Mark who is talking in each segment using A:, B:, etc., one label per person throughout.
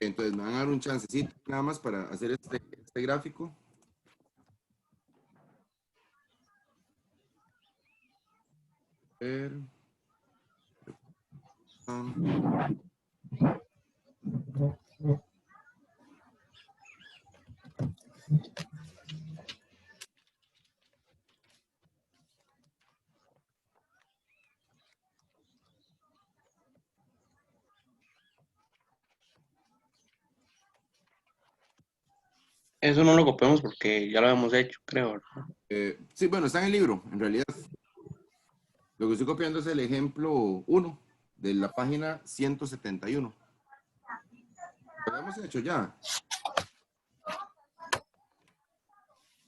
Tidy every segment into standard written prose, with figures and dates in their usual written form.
A: Entonces me van a dar un chancecito nada más para hacer este gráfico. Ver.
B: Eso no lo copiamos porque ya lo habíamos hecho, creo, ¿verdad?
A: Sí, bueno, está en el libro, en realidad. Lo que estoy copiando es el ejemplo 1 de la página 171. Lo habíamos hecho ya.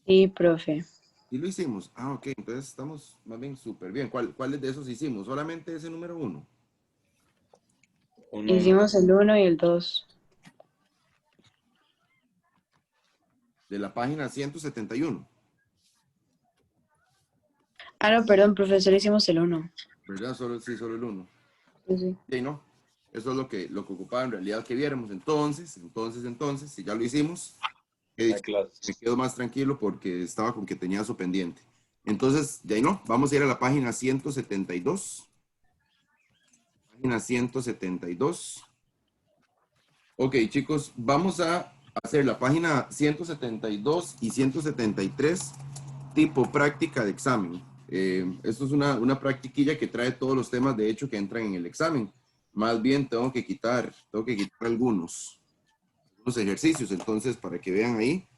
C: Sí, profe.
A: Y lo hicimos. Ah, ok, entonces estamos más bien súper bien. ¿Cuáles de esos hicimos? Solamente ese número 1.
B: Uno,
C: Hicimos el 1 y el 2.
A: De la página 171.
C: Ah, no, perdón, profesor, hicimos el 1.
A: ¿Verdad? Sí, solo el 1.
C: Sí, sí.
A: Y no. Eso es lo que ocupaba en realidad que viéramos. Entonces, si ya lo hicimos,
B: hay
A: me
B: clases.
A: quedo más tranquilo porque estaba con que tenía eso pendiente. Entonces, ya no. Vamos a ir a la página 172. Página 172. Ok, chicos, vamos a hacer la página 172 y 173 tipo práctica de examen. Esto es una practiquilla que trae todos los temas, de hecho, que entran en el examen. Más bien tengo que quitar algunos ejercicios, entonces, para que vean ahí.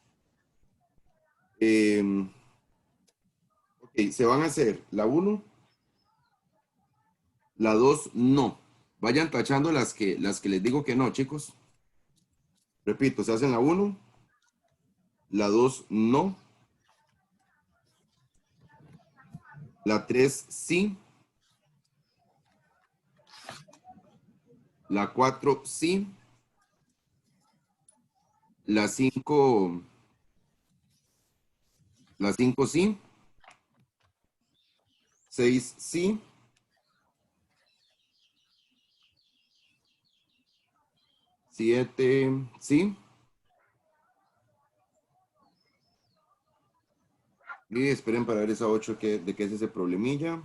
A: Ok, se van a hacer la 1, la 2 no. Vayan tachando las que les digo que no, chicos. Repito, se hacen la 1, la 2 no, la 3 sí, la 4 sí, la 5 sí, 6 sí, 7 sí, y esperen para ver esa 8 de qué es ese problemilla.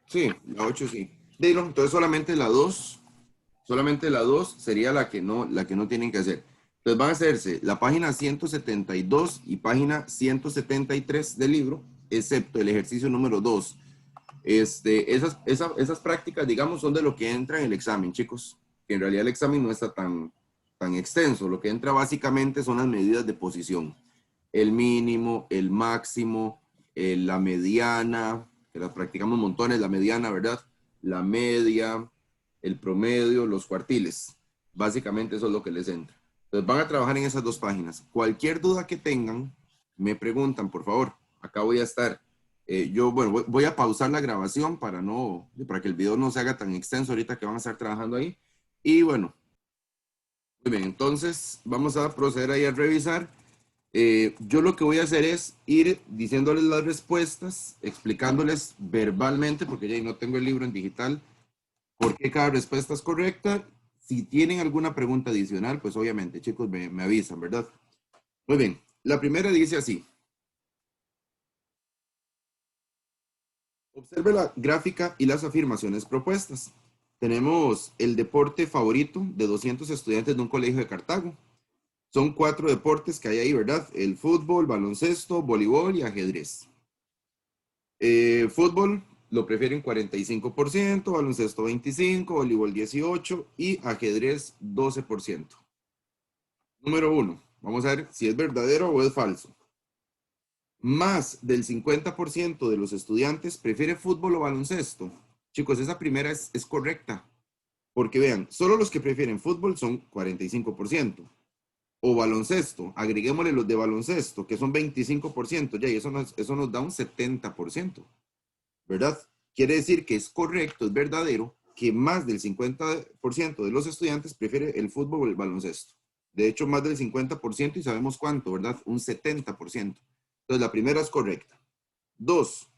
A: Sí, la 8 sí. Dilo, entonces solamente la 2 sería la que no tienen que hacer. Entonces van a hacerse la página 172 y página 173 del libro, excepto el ejercicio número 2. Esas prácticas, digamos, son de lo que entra en el examen, chicos. Que en realidad el examen no está tan extenso. Lo que entra básicamente son las medidas de posición. El mínimo, el máximo, la mediana, que las practicamos montones, la mediana, ¿verdad? La media, el promedio, los cuartiles. Básicamente eso es lo que les entra. Entonces van a trabajar en esas dos páginas. Cualquier duda que tengan, me preguntan, por favor. Acá voy a estar. Yo, bueno, voy a pausar la grabación para que el video no se haga tan extenso ahorita que van a estar trabajando ahí. Y bueno, muy bien, entonces vamos a proceder ahí a revisar. Yo lo que voy a hacer es ir diciéndoles las respuestas, explicándoles verbalmente, porque ya no tengo el libro en digital, por qué cada respuesta es correcta. Si tienen alguna pregunta adicional, pues obviamente, chicos, me avisan, ¿verdad? Muy bien, la primera dice así. Observe la gráfica y las afirmaciones propuestas. Tenemos el deporte favorito de 200 estudiantes de un colegio de Cartago. Son 4 deportes que hay ahí, ¿verdad? El fútbol, baloncesto, voleibol y ajedrez. Fútbol lo prefieren 45%, baloncesto 25%, voleibol 18% y ajedrez 12%. Número 1. Vamos a ver si es verdadero o es falso. Más del 50% de los estudiantes prefiere fútbol o baloncesto. Chicos, esa primera es correcta. Porque vean, solo los que prefieren fútbol son 45%. O baloncesto, agreguémosle los de baloncesto, que son 25%, ya, y eso nos da un 70%, ¿verdad? Quiere decir que es correcto, es verdadero, que más del 50% de los estudiantes prefiere el fútbol o el baloncesto. De hecho, más del 50% y sabemos cuánto, ¿verdad? Un 70%. Entonces, la primera es correcta. 2.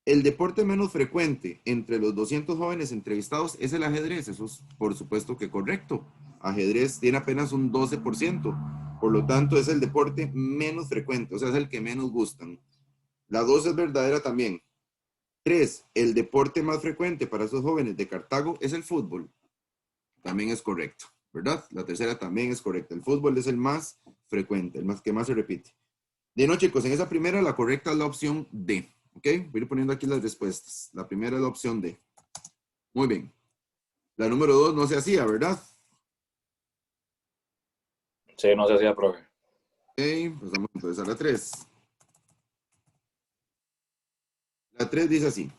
A: El deporte menos frecuente entre los 200 jóvenes entrevistados es el ajedrez. Eso es, por supuesto que correcto. Ajedrez tiene apenas un 12%. Por lo tanto, es el deporte menos frecuente, o sea, es el que menos gustan. La 2 es verdadera también. 3. El deporte más frecuente para esos jóvenes de Cartago es el fútbol. También es correcto, ¿verdad? La tercera también es correcta. El fútbol es el más frecuente, el más que más se repite. De no, chicos, en esa primera la correcta es la opción D. ¿Ok? Voy a ir poniendo aquí las respuestas. La primera es la opción D. Muy bien. La número 2 no se hacía, ¿verdad?
D: Sí, no se hacía, profe.
A: Ok, pasamos entonces a la 3. La 3 dice así.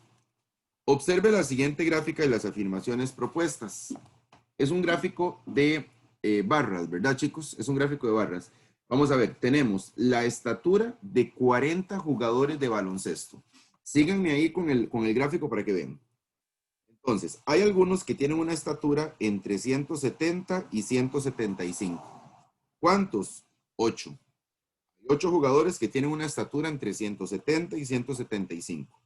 A: Observe la siguiente gráfica y las afirmaciones propuestas. Es un gráfico de barras, ¿verdad, chicos? Es un gráfico de barras. Vamos a ver, tenemos la estatura de 40 jugadores de baloncesto. Síganme ahí con el gráfico para que vean. Entonces, hay algunos que tienen una estatura entre 170 y 175. ¿Cuántos? 8. Hay 8 jugadores que tienen una estatura entre 170 y 175.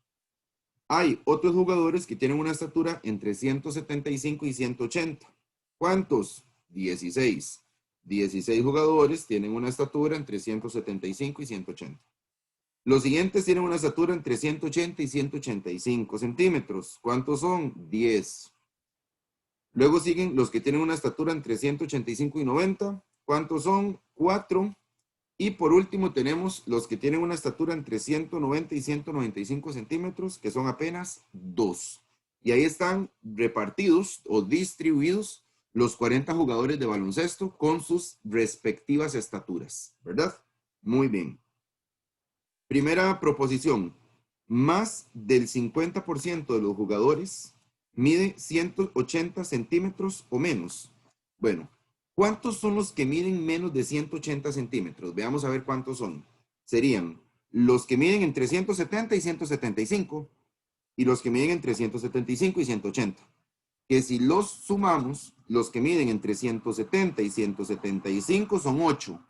A: Hay otros jugadores que tienen una estatura entre 175 y 180. ¿Cuántos? 16. 16 jugadores tienen una estatura entre 175 y 180. Los siguientes tienen una estatura entre 180 y 185 centímetros. ¿Cuántos son? 10. Luego siguen los que tienen una estatura entre 185 y 90. ¿Cuántos son? 4. Y por último tenemos los que tienen una estatura entre 190 y 195 centímetros, que son apenas 2. Y ahí están repartidos o distribuidos los 40 jugadores de baloncesto con sus respectivas estaturas, ¿verdad? Muy bien. Primera proposición. Más del 50% de los jugadores mide 180 centímetros o menos. Bueno, ¿cuántos son los que miden menos de 180 centímetros? Veamos a ver cuántos son. Serían los que miden entre 170 y 175 y los que miden entre 175 y 180. Que si los sumamos, los que miden entre 170 y 175 son 8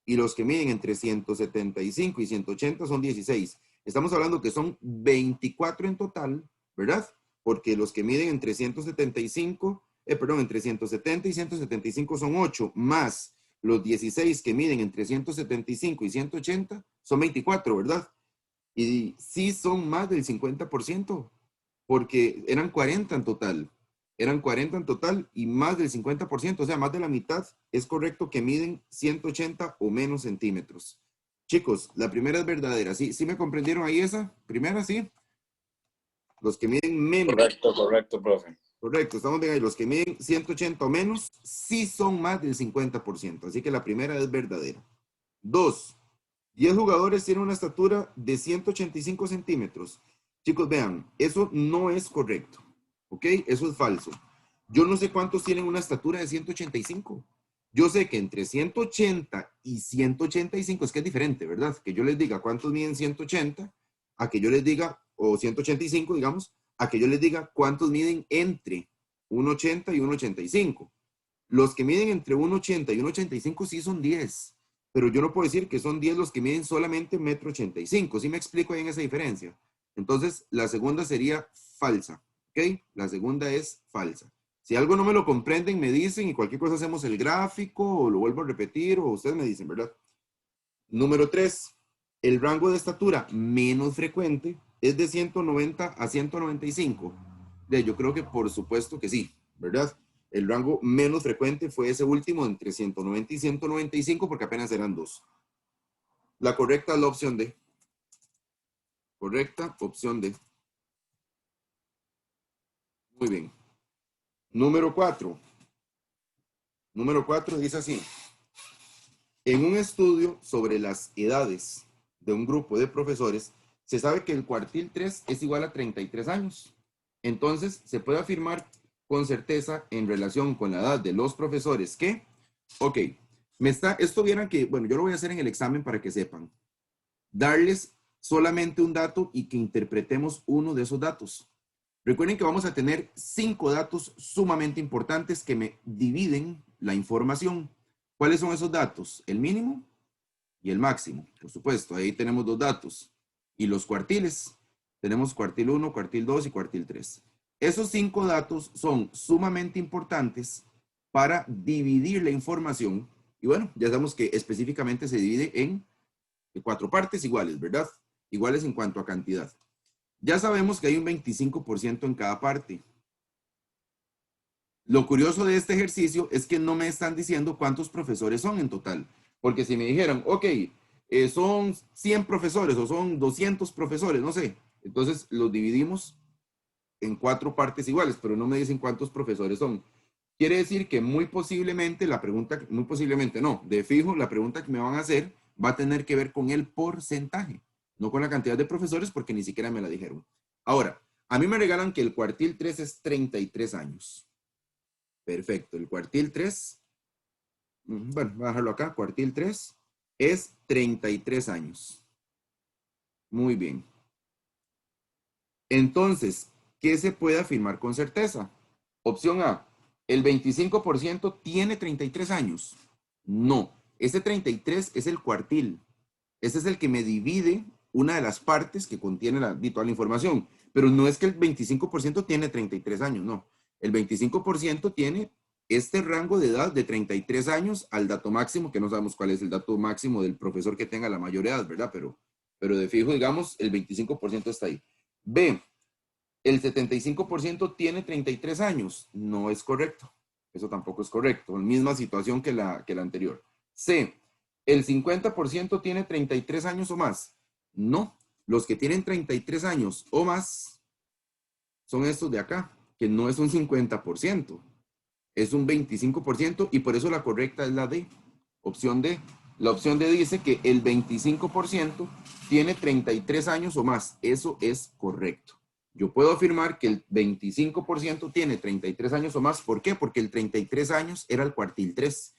A: y los que miden entre 175 y 180 son 16. Estamos hablando que son 24 en total, ¿verdad? Porque los que miden entre 170 y 175 son 8, más los 16 que miden entre 175 y 180 son 24, ¿verdad? Y sí son más del 50%, porque eran 40 en total. Eran 40 en total y más del 50%, o sea, más de la mitad es correcto que miden 180 o menos centímetros. Chicos, la primera es verdadera. ¿Sí me comprendieron ahí esa? Primera, ¿sí? Los que miden menos.
D: Correcto, profe.
A: Correcto, estamos bien ahí. Los que miden 180 o menos sí son más del 50%. Así que la primera es verdadera. 2. 10 jugadores tienen una estatura de 185 centímetros. Chicos, vean, eso no es correcto. ¿Ok? Eso es falso. Yo no sé cuántos tienen una estatura de 185. Yo sé que entre 180 y 185 es que es diferente, ¿verdad? Que yo les diga cuántos miden 180, a que yo les diga, o 185, digamos, a que yo les diga cuántos miden entre 1,80 y 1,85. Los que miden entre 1,80 y 1,85 sí son 10, pero yo no puedo decir que son 10 los que miden solamente 1,85 m. ¿Sí me explico ahí en esa diferencia? Entonces, la segunda sería falsa, ¿ok? La segunda es falsa. Si algo no me lo comprenden, me dicen y cualquier cosa hacemos el gráfico o lo vuelvo a repetir o ustedes me dicen, ¿verdad? Número 3. El rango de estatura menos frecuente es de 190 a 195. Yo creo que por supuesto que sí, ¿verdad? El rango menos frecuente fue ese último, entre 190 y 195, porque apenas eran 2. La correcta es la opción D. Correcta, opción D. Muy bien. Número 4. Número 4 dice así. En un estudio sobre las edades de un grupo de profesores, se sabe que el cuartil 3 es igual a 33 años. Entonces, se puede afirmar con certeza en relación con la edad de los profesores que, ok, esto vieran que, bueno, yo lo voy a hacer en el examen para que sepan. Darles solamente un dato y que interpretemos uno de esos datos. Recuerden que vamos a tener 5 datos sumamente importantes que me dividen la información. ¿Cuáles son esos datos? El mínimo y el máximo, por supuesto. Ahí tenemos dos datos. Y los cuartiles. Tenemos cuartil 1, cuartil 2 y cuartil 3. Esos 5 datos son sumamente importantes para dividir la información. Y bueno, ya sabemos que específicamente se divide en 4 partes iguales, ¿verdad? Iguales en cuanto a cantidad. Ya sabemos que hay un 25% en cada parte. Lo curioso de este ejercicio es que no me están diciendo cuántos profesores son en total. Porque si me dijeran, ok, son 100 profesores o son 200 profesores, no sé. Entonces los dividimos en 4 partes iguales, pero no me dicen cuántos profesores son. Quiere decir que muy posiblemente la pregunta, muy posiblemente no, de fijo la pregunta que me van a hacer va a tener que ver con el porcentaje, no con la cantidad de profesores porque ni siquiera me la dijeron. Ahora, a mí me regalan que el cuartil 3 es 33 años. Perfecto, el cuartil 3, bueno, voy a dejarlo acá, cuartil 3 es 33 años. Muy bien. Entonces, ¿qué se puede afirmar con certeza? Opción A, ¿el 25% tiene 33 años? No, ese 33 es el cuartil. Ese es el que me divide una de las partes que contiene toda la información. Pero no es que el 25% tiene 33 años, no. El 25% tiene este rango de edad de 33 años al dato máximo, que no sabemos cuál es el dato máximo del profesor que tenga la mayor edad, ¿verdad? Pero de fijo, digamos, el 25% está ahí. B, el 75% tiene 33 años. No es correcto. Eso tampoco es correcto. Misma situación que la anterior. C, el 50% tiene 33 años o más. No. Los que tienen 33 años o más son estos de acá, que no es un 50%. Es un 25% y por eso la correcta es la D. Opción D. La opción D dice que el 25% tiene 33 años o más. Eso es correcto. Yo puedo afirmar que el 25% tiene 33 años o más. ¿Por qué? Porque el 33 años era el cuartil 3.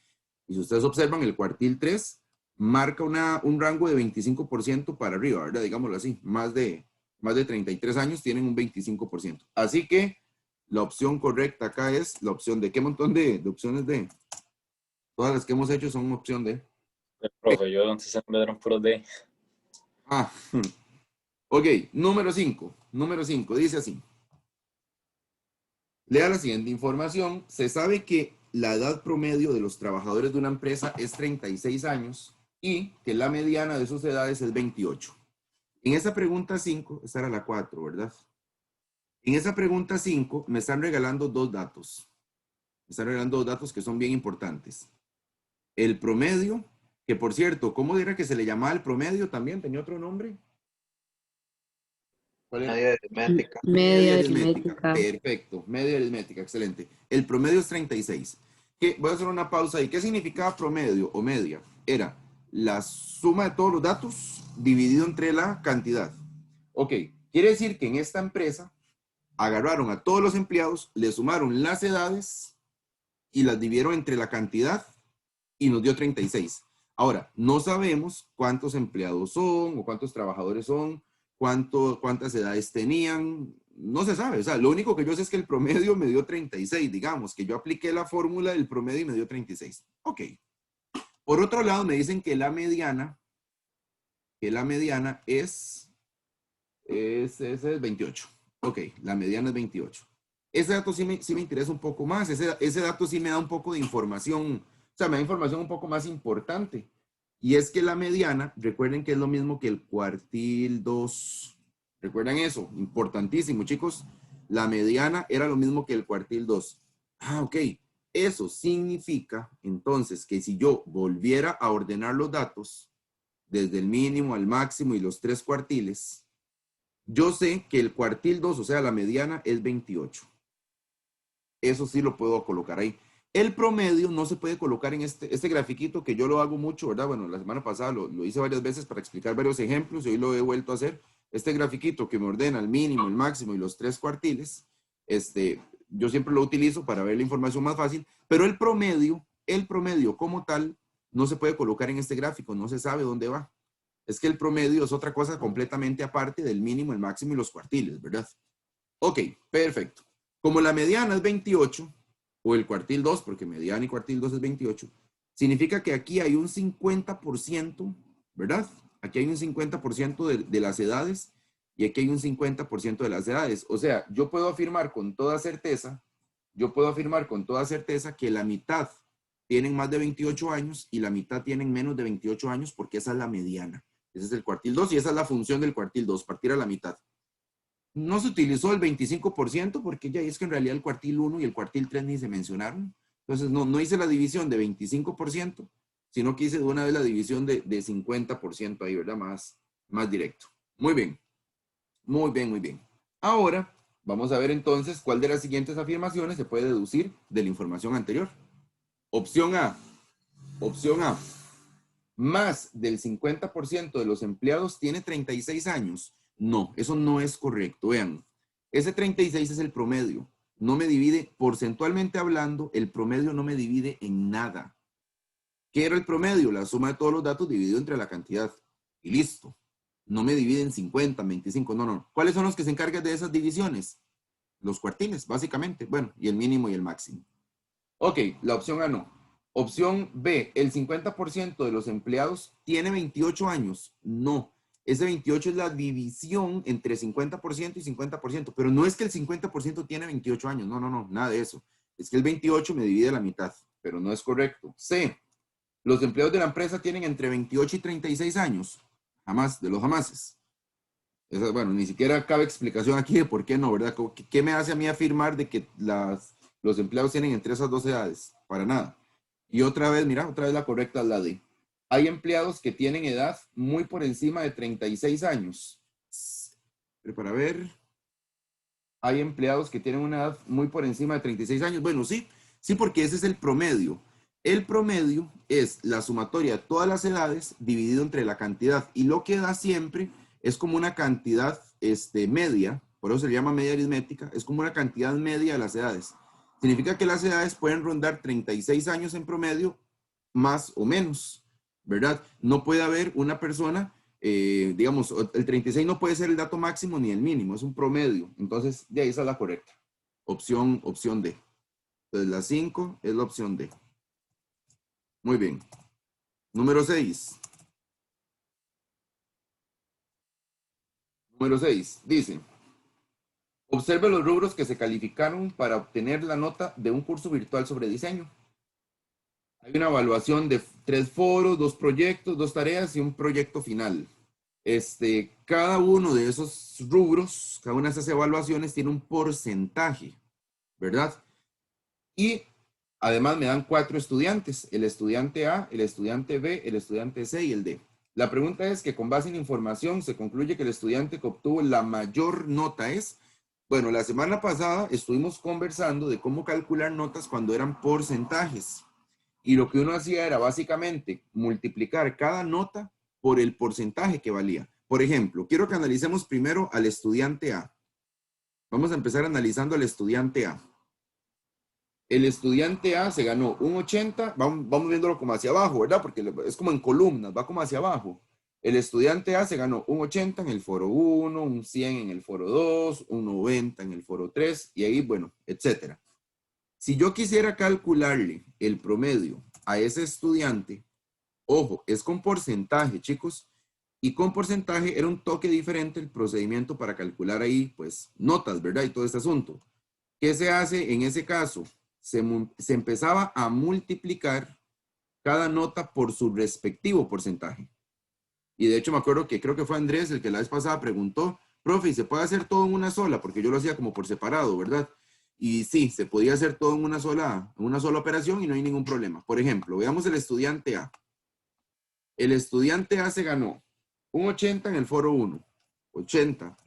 A: Y si ustedes observan, el cuartil 3 marca un rango de 25% para arriba, ¿verdad? Digámoslo así. Más de 33 años tienen un 25%. Así que la opción correcta acá es la opción D. ¿Qué montón de opciones D? Todas las que hemos hecho son opción D.
D: Profe, yo antes me dieron puro D.
A: Ah, ok, número 5. Número 5, dice así. Lea la siguiente información. Se sabe que la edad promedio de los trabajadores de una empresa es 36 años y que la mediana de sus edades es 28. En esa pregunta 5, esta era la 4, ¿verdad? En esa pregunta 5 me están regalando dos datos. Me están regalando dos datos que son bien importantes. El promedio, que por cierto, ¿cómo era que se le llamaba el promedio también? ¿Tenía otro nombre? ¿Cuál era?
E: Media aritmética.
C: Media aritmética.
A: Perfecto, media aritmética, excelente. El promedio es 36. Voy a hacer una pausa ahí. ¿Qué significaba promedio o media? Era la suma de todos los datos dividido entre la cantidad. Ok, quiere decir que en esta empresa agarraron a todos los empleados, le sumaron las edades y las dividieron entre la cantidad y nos dio 36. Ahora, no sabemos cuántos empleados son o cuántos trabajadores son, cuántas edades tenían, no se sabe. O sea, lo único que yo sé es que el promedio me dio 36, digamos, que yo apliqué la fórmula del promedio y me dio 36. Ok. Por otro lado, me dicen que la mediana es 28. Ok, la mediana es 28. Ese dato sí me interesa un poco más. Ese dato sí me da un poco de información, o sea, me da información un poco más importante. Y es que la mediana, recuerden que es lo mismo que el cuartil 2. ¿Recuerdan eso? Importantísimo, chicos. La mediana era lo mismo que el cuartil 2. Ah, ok. Eso significa, entonces, que si yo volviera a ordenar los datos, desde el mínimo al máximo y los 3 cuartiles, yo sé que el cuartil 2, o sea, la mediana, es 28. Eso sí lo puedo colocar ahí. El promedio no se puede colocar en este grafiquito que yo lo hago mucho, ¿verdad? Bueno, la semana pasada lo hice varias veces para explicar varios ejemplos y hoy lo he vuelto a hacer. Este grafiquito que me ordena el mínimo, el máximo y los 3 cuartiles, yo siempre lo utilizo para ver la información más fácil, pero el promedio como tal no se puede colocar en este gráfico, no se sabe dónde va. Es que el promedio es otra cosa completamente aparte del mínimo, el máximo y los cuartiles, ¿verdad? Ok, perfecto. Como la mediana es 28, o el cuartil 2, porque mediana y cuartil 2 es 28, significa que aquí hay un 50%, ¿verdad? Aquí hay un 50% de las edades y aquí hay un 50% de las edades. O sea, yo puedo afirmar con toda certeza, que la mitad tienen más de 28 años y la mitad tienen menos de 28 años porque esa es la mediana. Ese es el cuartil 2 y esa es la función del cuartil 2, partir a la mitad. No se utilizó el 25% porque ya es que en realidad el cuartil 1 y el cuartil 3 ni se mencionaron. Entonces no hice la división de 25%, sino que hice de una vez la división de 50% ahí, ¿verdad? Más directo. Muy bien. Muy bien, muy bien. Ahora vamos a ver entonces cuál de las siguientes afirmaciones se puede deducir de la información anterior. Opción A. Opción A. Más del 50% de los empleados tiene 36 años. No, eso no es correcto. Vean, ese 36 es el promedio. No me divide, porcentualmente hablando, el promedio no me divide en nada. ¿Qué era el promedio? La suma de todos los datos dividido entre la cantidad. Y listo. No me divide en 50, 25, no. ¿Cuáles son los que se encargan de esas divisiones? Los cuartiles, básicamente. Bueno, y el mínimo y el máximo. Ok, la opción A no. Opción B, el 50% de los empleados tiene 28 años. No, ese 28 es la división entre 50% y 50%, pero no es que el 50% tiene 28 años. No, nada de eso. Es que el 28 me divide la mitad, pero no es correcto. C, los empleados de la empresa tienen entre 28 y 36 años. Jamás, de los jamases. Bueno, ni siquiera cabe explicación aquí de por qué no, ¿verdad? ¿Qué me hace a mí afirmar de que los empleados tienen entre esas dos edades? Para nada. Y otra vez, mira, otra vez la correcta es la D. Hay empleados que tienen edad muy por encima de 36 años. Pero para ver, hay empleados que tienen una edad muy por encima de 36 años. Bueno, sí, porque ese es el promedio. El promedio es la sumatoria de todas las edades dividido entre la cantidad. Y lo que da siempre es como una cantidad media, por eso se llama media aritmética, es como una cantidad media de las edades. Significa que las edades pueden rondar 36 años en promedio, más o menos, ¿verdad? No puede haber una persona, digamos, el 36 no puede ser el dato máximo ni el mínimo, es un promedio. Entonces, de ahí esa es la correcta. Opción D. Entonces, la 5 es la opción D. Muy bien. Número 6. Número 6. Dice, observe los rubros que se calificaron para obtener la nota de un curso virtual sobre diseño. Hay una evaluación de 3 foros, 2 proyectos, 2 tareas y un proyecto final. Cada uno de esos rubros, cada una de esas evaluaciones tiene un porcentaje, ¿verdad? Y además me dan 4 estudiantes, el estudiante A, el estudiante B, el estudiante C y el D. La pregunta es que con base en información se concluye que el estudiante que obtuvo la mayor nota es, bueno, la semana pasada estuvimos conversando de cómo calcular notas cuando eran porcentajes. Y lo que uno hacía era básicamente multiplicar cada nota por el porcentaje que valía. Por ejemplo, quiero que analicemos primero al estudiante A. Vamos a empezar analizando al estudiante A. El estudiante A se ganó un 80, vamos viéndolo como hacia abajo, ¿verdad? Porque es como en columnas, va como hacia abajo. El estudiante A se ganó un 80 en el foro 1, un 100 en el foro 2, un 90 en el foro 3, y ahí, bueno, etcétera. Si yo quisiera calcularle el promedio a ese estudiante, ojo, es con porcentaje, chicos, y con porcentaje era un toque diferente el procedimiento para calcular ahí, pues, notas, ¿verdad? Y todo este asunto. ¿Qué se hace en ese caso? Se empezaba a multiplicar cada nota por su respectivo porcentaje. Y de hecho me acuerdo que creo que fue Andrés el que la vez pasada preguntó, profe, ¿y se puede hacer todo en una sola? Porque yo lo hacía como por separado, ¿verdad? Y sí, se podía hacer todo en una sola operación y no hay ningún problema. Por ejemplo, veamos el estudiante A. El estudiante A se ganó un 80 en el foro 1. 80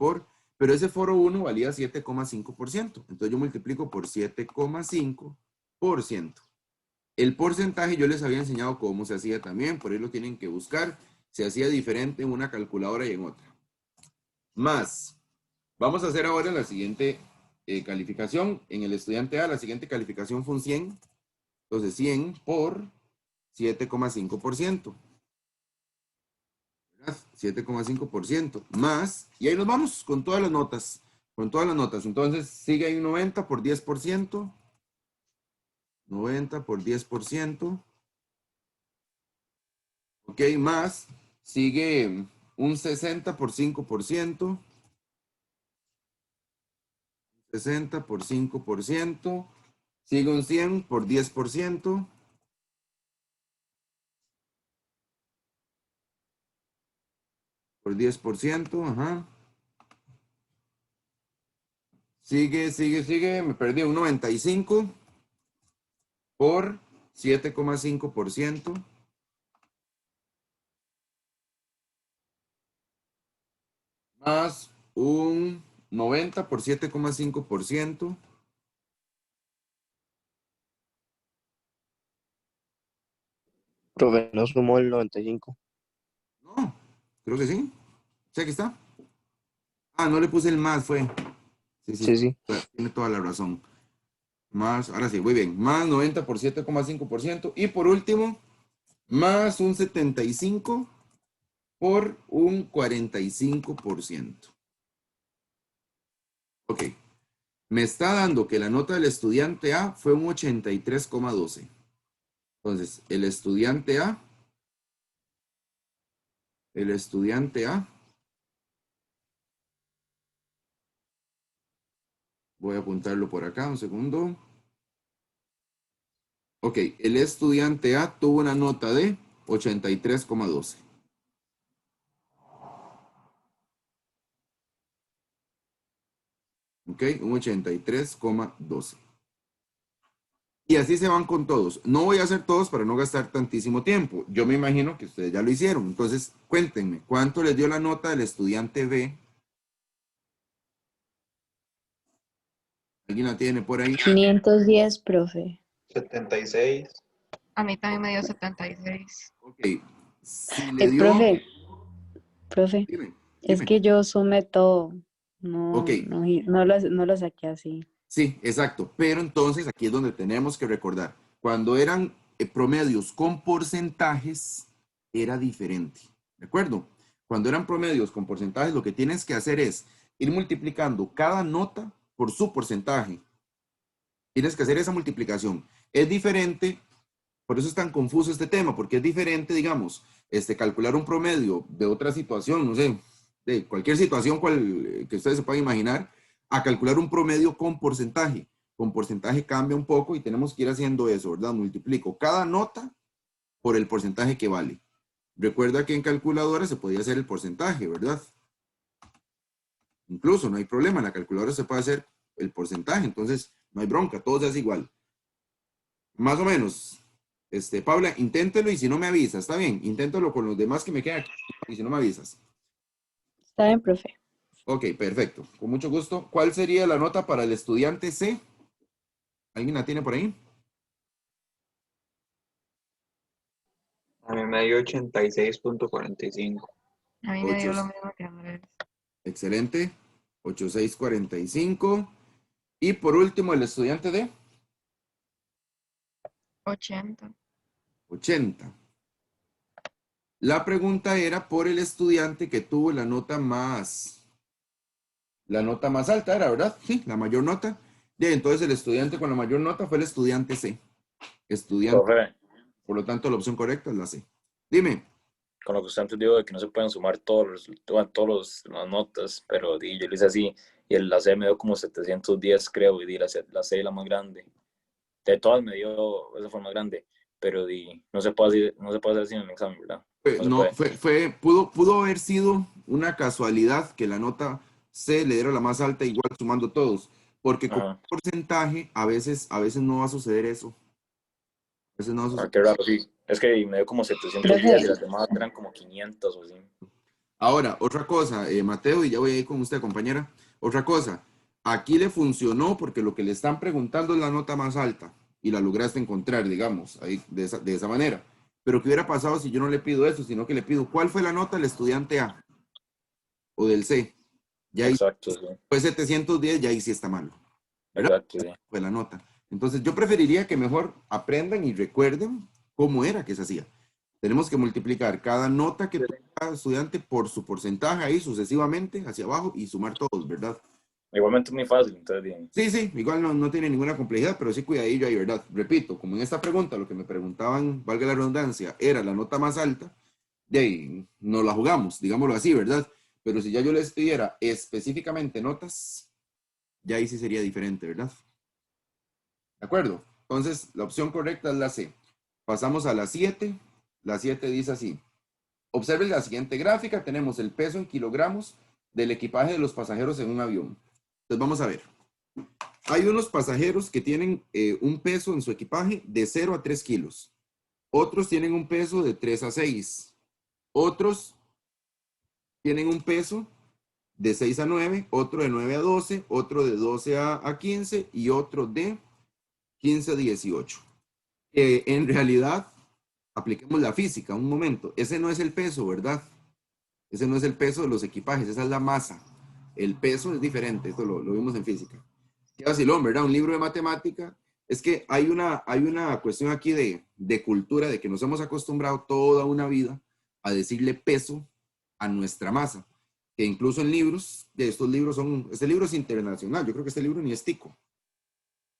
A: pero ese foro 1 valía 7,5%. Entonces yo multiplico por 7,5%. El porcentaje yo les había enseñado cómo se hacía también, por ahí lo tienen que buscar. Se hacía diferente en una calculadora y en otra. Más, vamos a hacer ahora la siguiente calificación. En el estudiante A, la siguiente calificación fue un 100. Entonces 100 por 7,5%. 7,5% más, y ahí nos vamos con todas las notas. Entonces sigue ahí un 90 por 10%. 90 por 10%. Ok, más sigue un 60 por 5%. 60 por 5%. Sigue un 100 por 10%. Por 10%, ajá. Sigue. Me perdí un 95 por 7,5%. Más un 90 por 7,5%.
E: Profe, no sumó el 95.
A: No, creo que sí. Sí, aquí está. Ah, no le puse el más, fue. Sí,
E: Sí, sí.
A: tiene toda la razón. Más, ahora sí, muy bien. Más 90 por 7,5%. Y por último, más un 75 por un 45%. Ok. Me está dando que la nota del estudiante A fue un 83,12. Entonces, el estudiante A voy a apuntarlo por acá, un segundo. Ok, el estudiante A tuvo una nota de 83,12. Ok, un 83,12. Y así se van con todos. No voy a hacer todos para no gastar tantísimo tiempo. Yo me imagino que ustedes ya lo hicieron. Entonces, cuéntenme, ¿cuánto les dio la nota del estudiante B? ¿Alguien la tiene por ahí?
C: 510, profe.
F: 76.
G: A mí también me dio 76.
A: Ok, si le dio...
C: Profe,
A: Dime,
C: es
A: dime.
C: que yo sumé todo. No,
A: Ok,
C: no lo saqué así.
A: sí, exacto. Pero entonces aquí es donde tenemos que recordar. Cuando eran promedios con porcentajes, era diferente. ¿De acuerdo? Cuando eran promedios con porcentajes, lo que tienes que hacer es ir multiplicando cada nota por su porcentaje. Tienes que hacer esa multiplicación. Es diferente, por eso es tan confuso este tema, porque es diferente, digamos, calcular un promedio de otra situación, no sé, de cualquier situación que ustedes se puedan imaginar, a calcular un promedio con porcentaje. Con porcentaje cambia un poco y tenemos que ir haciendo eso, ¿verdad? Multiplico cada nota por el porcentaje que vale. Recuerda que en calculadora se podía hacer el porcentaje, ¿verdad? Incluso no hay problema, en la calculadora se puede hacer el porcentaje, entonces no hay bronca, todo se hace igual. Más o menos. Paula, inténtelo y si no me avisas, está bien, inténtalo con los demás que me quedan aquí y si no me avisas.
C: Está bien, profe.
A: Ok, perfecto, con mucho gusto. ¿Cuál sería la nota para el estudiante C? ¿Alguien la tiene por ahí?
F: A mí me dio 86,45.
G: A mí me dio lo mismo que Andrés.
A: Excelente, 8645. Y por último, el estudiante D,
G: 80.
A: 80. La pregunta era por el estudiante que tuvo la nota más alta, ¿era verdad? Sí, la mayor nota. Bien, entonces el estudiante con la mayor nota fue el estudiante C. Estudiante,
D: Profe,
A: por lo tanto, la opción correcta es la C. Dime.
D: con lo que usted antes dijo de que no se pueden sumar las notas, pero yo lo hice así, y la C me dio como 710, creo, y la C la más grande. De todas me dio esa forma grande, pero no se puede hacer así en el examen, ¿verdad? No se
A: No,
D: puede.
A: pudo haber sido una casualidad que la nota C le diera la más alta igual sumando todos, porque con
D: Ajá.
A: porcentaje a veces no va a suceder eso. A veces no va a suceder.
D: Qué raro, sí. Es que me dio como 710
C: Profe,
D: y las demás eran como 500 o así.
A: Ahora, otra cosa, Mateo, y ya voy a ir con usted, compañera. Otra cosa, aquí le funcionó porque lo que le están preguntando es la nota más alta y la lograste encontrar, digamos, ahí de esa manera. Pero ¿qué hubiera pasado si yo no le pido eso, sino que le pido cuál fue la nota del estudiante A o del C? Ya ahí
D: Exacto, sí.
A: fue 710, ya ahí sí está malo, ¿verdad?
D: Exacto, sí.
A: Fue la nota. Entonces, yo preferiría que mejor aprendan y recuerden cómo era que se hacía. Tenemos que multiplicar cada nota que tuvo cada estudiante por su porcentaje ahí sucesivamente hacia abajo y sumar todos, ¿verdad?
D: Igualmente es muy fácil, entonces bien.
A: Sí, igual no tiene ninguna complejidad, pero sí cuidadillo ahí, ¿verdad? Repito, como en esta pregunta, lo que me preguntaban, valga la redundancia, era la nota más alta, de ahí no la jugamos, digámoslo así, ¿verdad? Pero si ya yo les pidiera específicamente notas, ya ahí sí sería diferente, ¿verdad? ¿De acuerdo? Entonces, la opción correcta es la C. Pasamos a la 7. La 7 dice así. Observen la siguiente gráfica. Tenemos el peso en kilogramos del equipaje de los pasajeros en un avión. Entonces, vamos a ver. Hay unos pasajeros que tienen un peso en su equipaje de 0 a 3 kilos. Otros tienen un peso de 3 a 6. Otros tienen un peso de 6 a 9, otro de 9 a 12, otro de 12 a 15 y otro de 15 a 18. En realidad, apliquemos la física un momento. Ese no es el peso, ¿verdad? Ese no es el peso de los equipajes, esa es la masa. El peso es diferente, esto lo vimos en física. Qué vacilón, ¿verdad? Un libro de matemática. Es que hay una cuestión aquí de cultura, de que nos hemos acostumbrado toda una vida a decirle peso a nuestra masa. Que incluso en libros, este libro es internacional, yo creo que este libro ni es tico.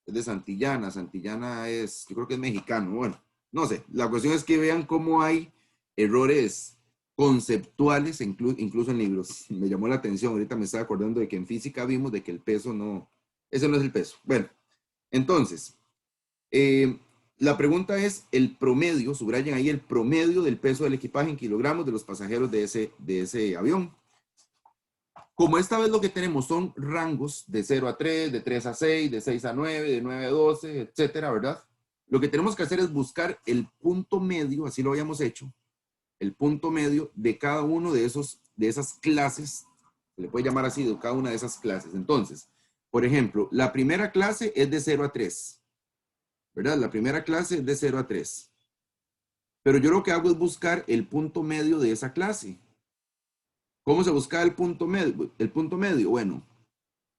A: Es de Santillana. Santillana es, yo creo que es mexicano. Bueno, no sé. La cuestión es que vean cómo hay errores conceptuales, incluso en libros. Me llamó la atención. Ahorita me estaba acordando de que en física vimos de que el peso no, ese no es el peso. Bueno, entonces, la pregunta es el promedio, subrayen ahí el promedio del peso del equipaje en kilogramos de los pasajeros de ese avión. Como esta vez lo que tenemos son rangos de 0 a 3, de 3 a 6, de 6 a 9, de 9 a 12, etcétera, ¿verdad? Lo que tenemos que hacer es buscar el punto medio, así lo habíamos hecho, el punto medio de cada uno de esas clases, se le puede llamar así, de cada una de esas clases. Entonces, por ejemplo, la primera clase es de 0 a 3, ¿verdad? La primera clase es de 0 a 3. Pero yo lo que hago es buscar el punto medio de esa clase. ¿Cómo se busca el punto medio? El punto medio, bueno,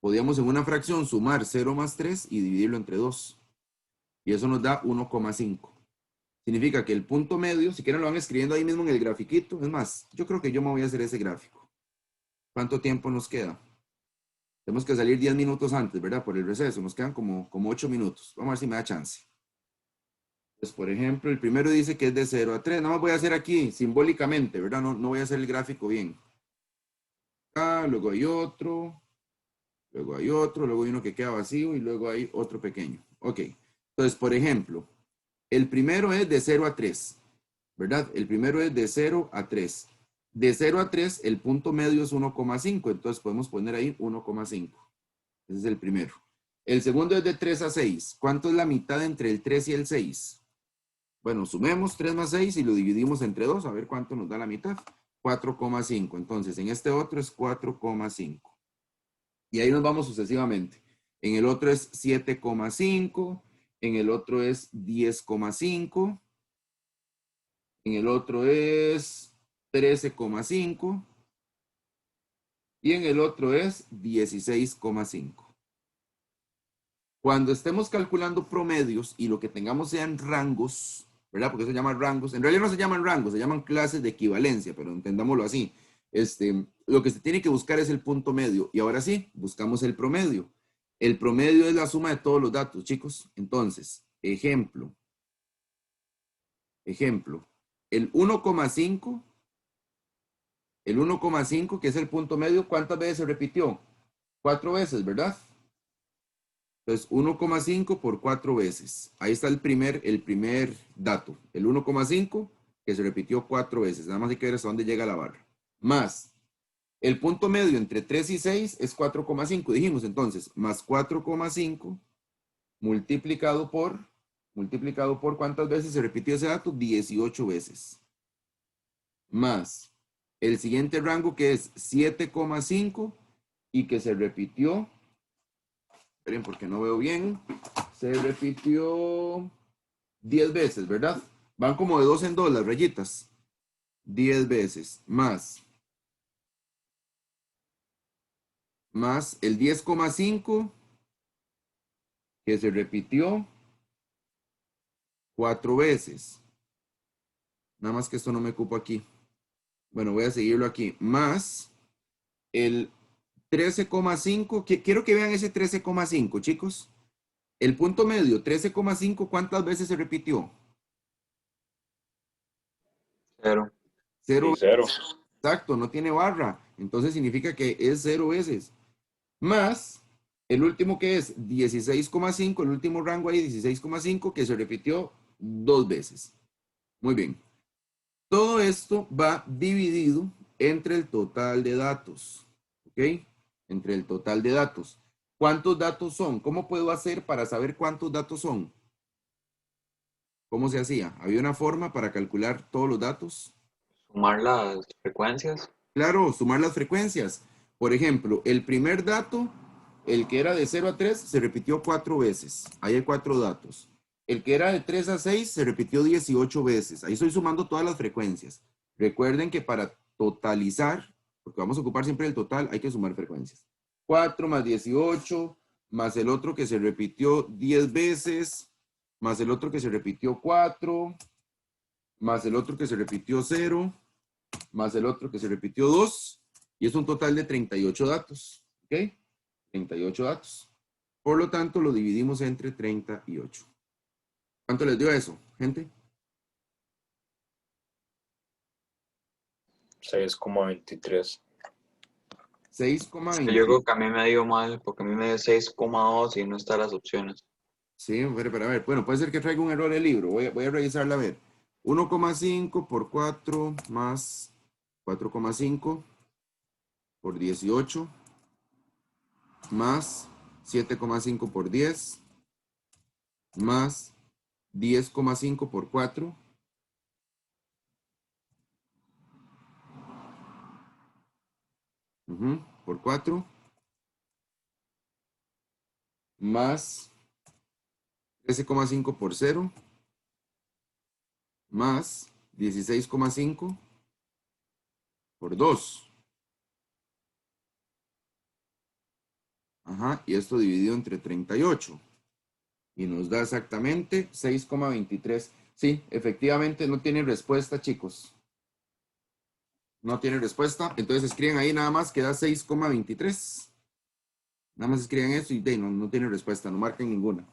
A: podríamos en una fracción sumar 0 más 3 y dividirlo entre 2. Y eso nos da 1,5. Significa que el punto medio, si quieren lo van escribiendo ahí mismo en el grafiquito. Es más, yo creo que yo me voy a hacer ese gráfico. ¿Cuánto tiempo nos queda? Tenemos que salir 10 minutos antes, ¿verdad? Por el receso. Nos quedan como 8 minutos. Vamos a ver si me da chance. Pues, por ejemplo, el primero dice que es de 0 a 3. Nada más voy a hacer aquí simbólicamente, ¿verdad? No voy a hacer el gráfico bien. Luego hay otro, luego hay otro, luego hay uno que queda vacío y luego hay otro pequeño. Ok, entonces, por ejemplo, el primero es de 0 a 3, ¿verdad? El primero es de 0 a 3. De 0 a 3, el punto medio es 1,5, entonces podemos poner ahí 1,5. Ese es el primero. El segundo es de 3 a 6. ¿Cuánto es la mitad entre el 3 y el 6? Bueno, sumemos 3 más 6 y lo dividimos entre 2, a ver cuánto nos da la mitad. 4,5. Entonces, en este otro es 4,5. Y ahí nos vamos sucesivamente. En el otro es 7,5. En el otro es 10,5. En el otro es 13,5. Y en el otro es 16,5. Cuando estemos calculando promedios y lo que tengamos sean rangos, ¿verdad? Porque eso se llaman rangos. En realidad no se llaman rangos, se llaman clases de equivalencia, pero entendámoslo así. Lo que se tiene que buscar es el punto medio. Y ahora sí, buscamos el promedio. El promedio es la suma de todos los datos, chicos. Entonces, ejemplo. El 1,5, que es el punto medio, ¿cuántas veces se repitió? 4 veces, ¿verdad? Entonces, 1,5 por 4 veces. Ahí está el primer dato. El 1,5 que se repitió 4 veces. Nada más hay que ver hasta dónde llega la barra. Más el punto medio entre 3 y 6 es 4,5. Dijimos entonces, más 4,5 multiplicado por ¿cuántas veces se repitió ese dato? 18 veces. Más el siguiente rango que es 7,5 y que se repitió. Esperen porque no veo bien. Se repitió 10 veces, ¿verdad? Van como de 2 en 2 las rayitas. 10 veces. Más el 10,5 que se repitió 4 veces. Nada más que esto no me ocupo aquí. Bueno, voy a seguirlo aquí. Más el 13,5, quiero que vean ese 13,5, chicos. El punto medio, 13,5, ¿cuántas veces se repitió?
F: 0.
A: 0
D: Sí, 0.
A: exacto, no tiene barra. Entonces significa que es 0 veces. Más el último que es 16,5, el último rango ahí 16,5 que se repitió 2 veces. Muy bien. Todo esto va dividido entre el total de datos. ¿Ok? Entre el total de datos. ¿Cuántos datos son? ¿Cómo puedo hacer para saber cuántos datos son? ¿Cómo se hacía? ¿Había una forma para calcular todos los datos?
F: Sumar las frecuencias.
A: Claro, sumar las frecuencias. Por ejemplo, el primer dato, el que era de 0 a 3, se repitió 4 veces. Ahí hay 4 datos. El que era de 3 a 6 se repitió 18 veces. Ahí estoy sumando todas las frecuencias. Recuerden que para totalizar, porque vamos a ocupar siempre el total, hay que sumar frecuencias. 4 más 18, más el otro que se repitió 10 veces, más el otro que se repitió 4, más el otro que se repitió 0, más el otro que se repitió 2, y es un total de 38 datos. ¿Ok? 38 datos. Por lo tanto, lo dividimos entre 38. ¿Cuánto les dio eso, gente?
D: 6,23.
A: 6,20.
F: Yo creo que a mí me dio mal, porque a mí me dio 6,2 y no están las opciones.
A: Sí, pero a ver, bueno, puede ser que traiga un error el libro. Voy a revisarla a ver. 1,5 por 4 más 4,5 por 18 más 7,5 por 10 más 10,5 por 4 por 4 más 13,5 por 0 más 16,5 por 2. Ajá, y esto dividido entre 38. Y nos da exactamente 6,23. Sí, efectivamente no tiene respuesta, chicos. No tiene respuesta. Entonces escriben ahí nada más que da 6,23. Nada más escriben eso y no tiene respuesta, no marcan ninguna.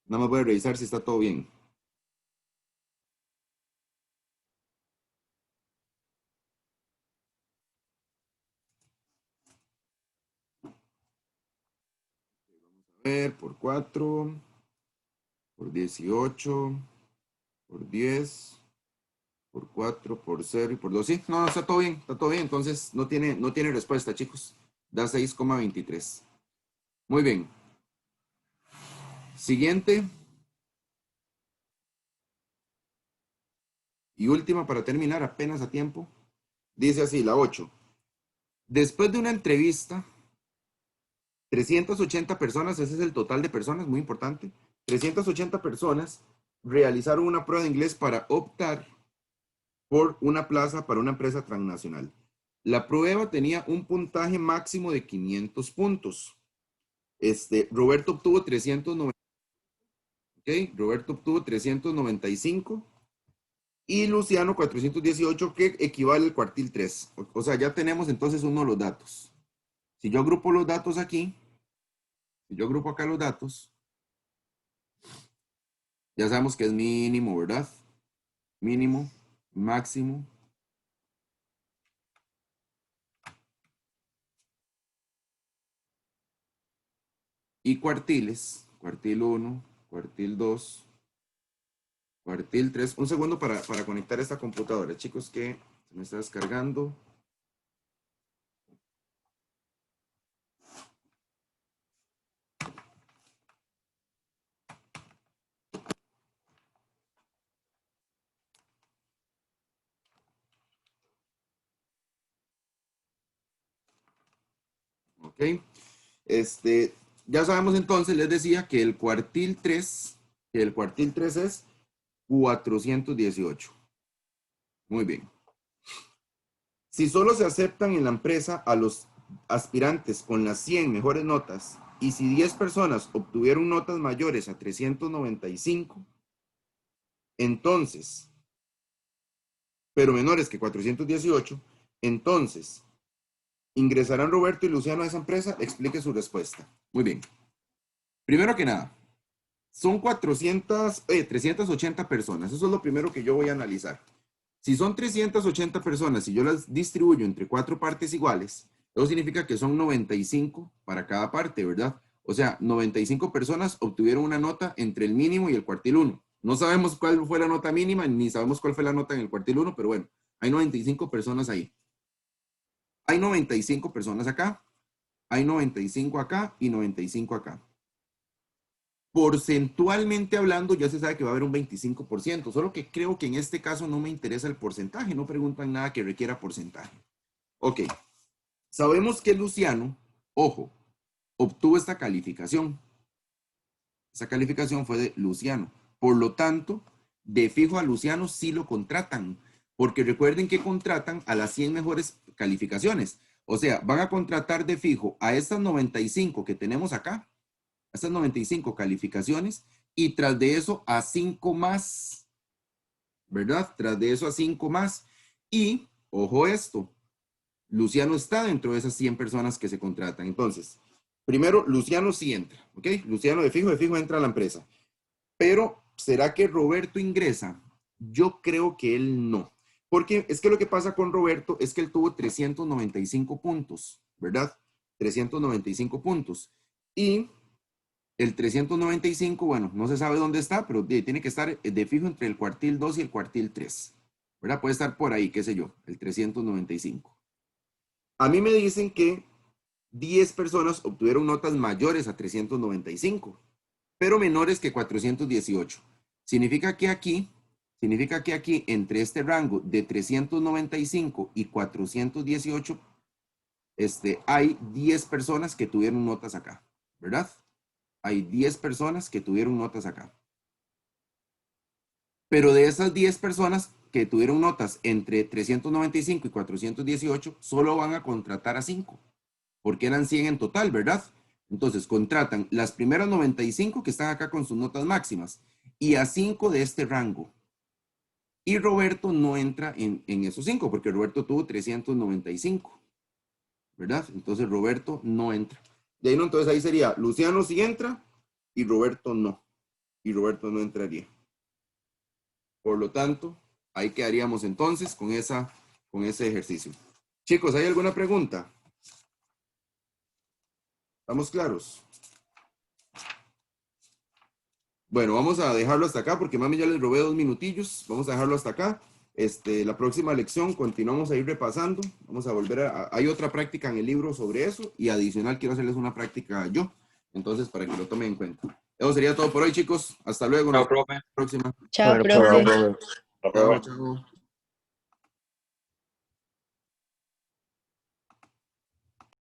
A: Nada más voy a revisar si está todo bien. A ver, por 4, por 18, por 10, por 4, por 0 y por 2. Sí, no, está todo bien, está todo bien. Entonces no tiene respuesta, chicos. Da 6,23. Muy bien. Siguiente. Y última para terminar, apenas a tiempo. Dice así, la 8. Después de una entrevista, 380 personas, ese es el total de personas, muy importante. 380 personas realizaron una prueba de inglés para optar por una plaza para una empresa transnacional. La prueba tenía un puntaje máximo de 500 puntos. Roberto obtuvo 390. ¿Ok? Roberto obtuvo 395 y Luciano 418, que equivale al cuartil 3. O sea, ya tenemos entonces uno de los datos. Si yo agrupo los datos aquí, si yo agrupo acá los datos, ya sabemos que es mínimo, ¿verdad? Mínimo, máximo. Y cuartiles, cuartil 1, cuartil 2, cuartil 3. Un segundo para conectar esta computadora, chicos, que se me está descargando. Ok. Ya sabemos entonces, les decía que el cuartil 3 es 418. Muy bien. Si solo se aceptan en la empresa a los aspirantes con las 100 mejores notas y si 10 personas obtuvieron notas mayores a 395, entonces, pero menores que 418, entonces, ¿ingresarán Roberto y Luciano a esa empresa? Explique su respuesta. Muy bien. Primero que nada, son 380 personas. Eso es lo primero que yo voy a analizar. Si son 380 personas y yo las distribuyo entre 4 partes iguales, eso significa que son 95 para cada parte, ¿verdad? O sea, 95 personas obtuvieron una nota entre el mínimo y el cuartil 1. No sabemos cuál fue la nota mínima, ni sabemos cuál fue la nota en el cuartil 1, pero bueno, hay 95 personas ahí. Hay 95 personas acá, hay 95 acá y 95 acá. Porcentualmente hablando, ya se sabe que va a haber un 25%, solo que creo que en este caso no me interesa el porcentaje, no preguntan nada que requiera porcentaje. Ok, sabemos que Luciano, ojo, obtuvo esta calificación. Esa calificación fue de Luciano. Por lo tanto, de fijo a Luciano sí lo contratan, porque recuerden que contratan a las 100 mejores calificaciones. O sea, van a contratar de fijo a estas 95 que tenemos acá, a estas 95 calificaciones, y tras de eso a 5 más, ¿verdad? Tras de eso a 5 más. Y, ojo esto, Luciano está dentro de esas 100 personas que se contratan. Entonces, primero, Luciano sí entra, ¿ok? Luciano de fijo entra a la empresa. Pero, ¿será que Roberto ingresa? Yo creo que él no. Porque es que lo que pasa con Roberto es que él tuvo 395 puntos, ¿verdad? 395 puntos. Y el 395, bueno, no se sabe dónde está, pero tiene que estar de fijo entre el cuartil 2 y el cuartil 3, ¿verdad? Puede estar por ahí, qué sé yo, el 395. A mí me dicen que 10 personas obtuvieron notas mayores a 395, pero menores que 418. Significa que aquí, entre este rango de 395 y 418, hay 10 personas que tuvieron notas acá, ¿verdad? Hay 10 personas que tuvieron notas acá. Pero de esas 10 personas que tuvieron notas entre 395 y 418, solo van a contratar a 5, porque eran 100 en total, ¿verdad? Entonces, contratan las primeras 95 que están acá con sus notas máximas y a 5 de este rango. Y Roberto no entra en esos 5, porque Roberto tuvo 395, ¿verdad? Entonces, Roberto no entra. De ahí no, entonces ahí sería Luciano sí entra y Roberto no. Y Roberto no entraría. Por lo tanto, ahí quedaríamos entonces con ese ejercicio. Chicos, ¿hay alguna pregunta? ¿Estamos claros? Bueno, vamos a dejarlo hasta acá porque mami ya les robé 2 minutillos. Vamos a dejarlo hasta acá. La próxima lección continuamos a ir repasando. Vamos a volver hay otra práctica en el libro sobre eso y adicional quiero hacerles una práctica yo. Entonces, para que lo tomen en cuenta. Eso sería todo por hoy, chicos. Hasta luego.
F: Chao,
A: Nos vemos
F: profe.
A: la próxima.
C: Chao,
D: Bueno,
C: profe.
D: profe.
A: Chao, chao.